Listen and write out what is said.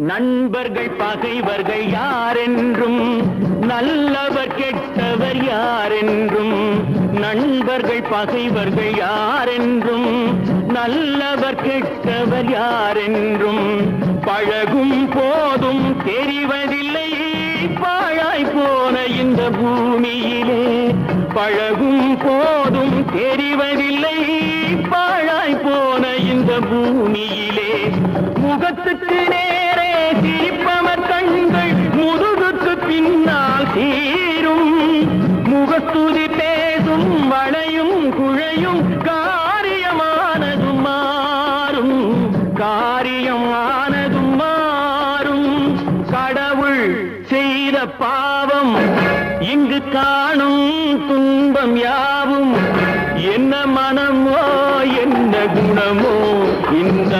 நண்பர்கள் பகைவர்கள் யாரென்றும் நல்லவர் கெட்டவர் யாரென்றும் நண்பர்கள் பகைவர்கள் யாரென்றும் நல்லவர் கெட்டவர் யாரென்றும் பழகும் போதும் தெரிவதில்லை பாழாய் போன இந்த பூமியிலே பழகும் போதும் தெரிவதில்லை பாழாய் போன இந்த பூமியிலே முகத்துக்கு நேரே சிரிப்பவர் கண்கள் முதுகுக்கு பின்னால் தீரும் முகத்துதி பேசும் வளையும் குழையும் காரியமானதும் மாறும் காரியமானதும் மாறும் கடவுள் செய்த பாவம் இங்கு காணும் துன்பம் யாவும் என்ன மனமோ என்ன குணமோ இந்த